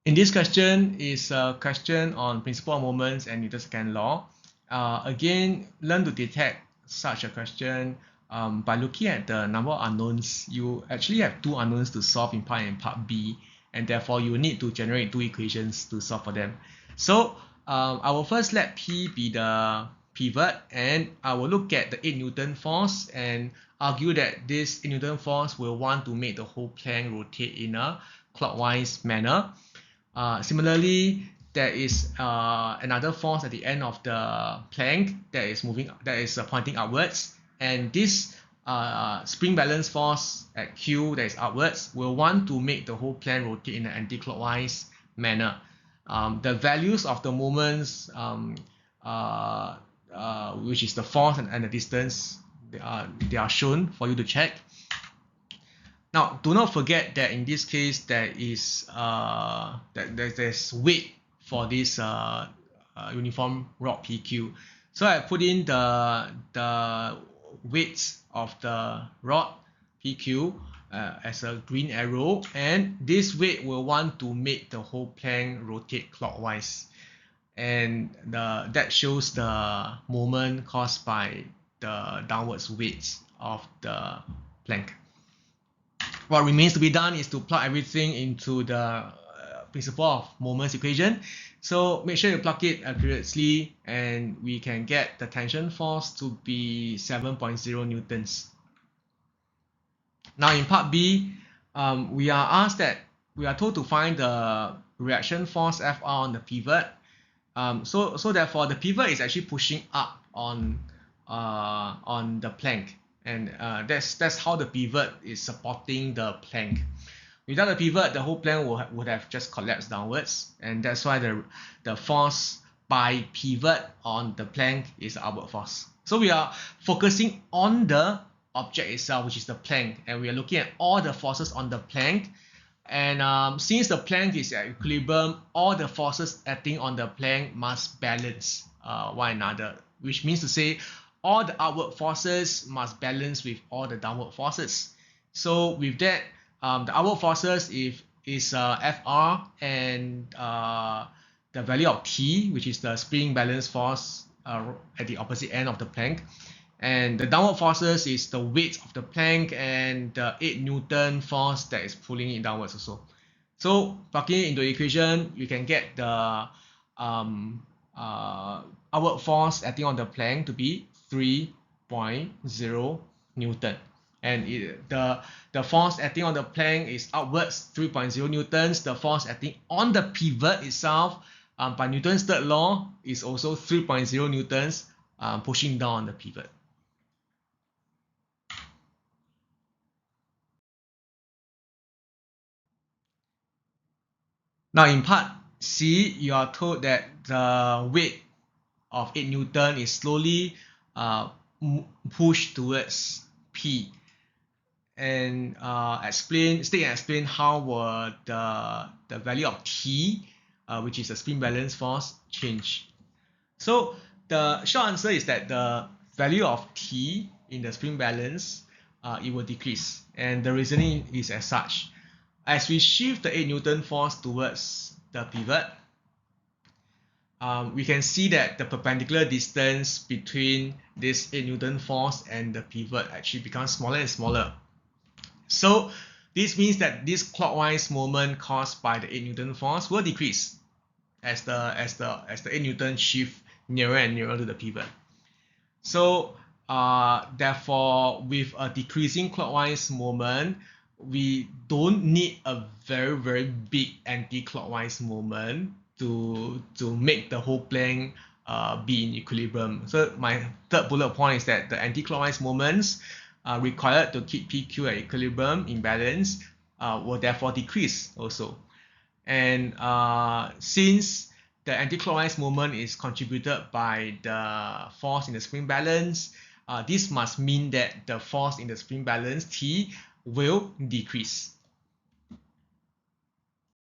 In this question is a question on principle of moments and Newton's second law. Again, learn to detect such a question by looking at the number of unknowns. You actually have two unknowns to solve in part A and part B, and therefore you need to generate two equations to solve for them. So I will first let P be the pivot, and I will look at the 8 Newton force and argue that this 8 Newton force will want to make the whole plank rotate in a clockwise manner. Similarly, there is another force at the end of the plank that is pointing upwards, and this spring balance force at Q that is upwards will want to make the whole plank rotate in an anti-clockwise manner. The values of the moments, which is the force and the distance, they are shown for you to check. Now, do not forget that in this case there is there's weight for this uniform rod PQ. So I put in the weights of the rod PQ as a green arrow, and this weight will want to make the whole plank rotate clockwise, and that shows the moment caused by the downwards weights of the plank. What remains to be done is to plug everything into the principle of moments equation. So make sure you plug it accurately, and we can get the tension force to be 7.0 newtons. Now in part B, we are told to find the reaction force Fr on the pivot. So therefore the pivot is actually pushing up on the plank, and that's how the pivot is supporting the plank. Without the pivot, the whole plank would have just collapsed downwards, and that's why the force by pivot on the plank is the upward force. So we are focusing on the object itself, which is the plank, and we are looking at all the forces on the plank. And since the plank is at equilibrium, all the forces acting on the plank must balance one another, which means to say all the upward forces must balance with all the downward forces. So with that, the upward forces is Fr, and the value of T, which is the spring balance force at the opposite end of the plank, and the downward forces is the weight of the plank and the 8 Newton force that is pulling it downwards also. So plugging it into the equation, you can get the upward force acting on the plank to be 3.0 Newton, and the force acting on the plank is upwards 3.0 newtons. The force acting on the pivot itself by Newton's third law is also 3.0 newtons, pushing down on the pivot. Now in part C, you are told that the weight of 8 Newton is slowly pushed towards P, and explain how will the value of T, which is the spring balance force, change. So the short answer is that the value of T in the spring balance, it will decrease, and the reasoning is as such. As we shift the 8 Newton force towards the pivot, we can see that the perpendicular distance between this 8 Newton force and the pivot actually becomes smaller and smaller. So this means that this clockwise moment caused by the 8 Newton force will decrease as the 8 Newton shift nearer and nearer to the pivot. So therefore, with a decreasing clockwise moment, we don't need a very big anti-clockwise moment to make the whole plank be in equilibrium. So my third bullet point is that the anti-clockwise moments required to keep PQ at equilibrium in balance will therefore decrease also. And since the anti-clockwise moment is contributed by the force in the spring balance, this must mean that the force in the spring balance T will decrease.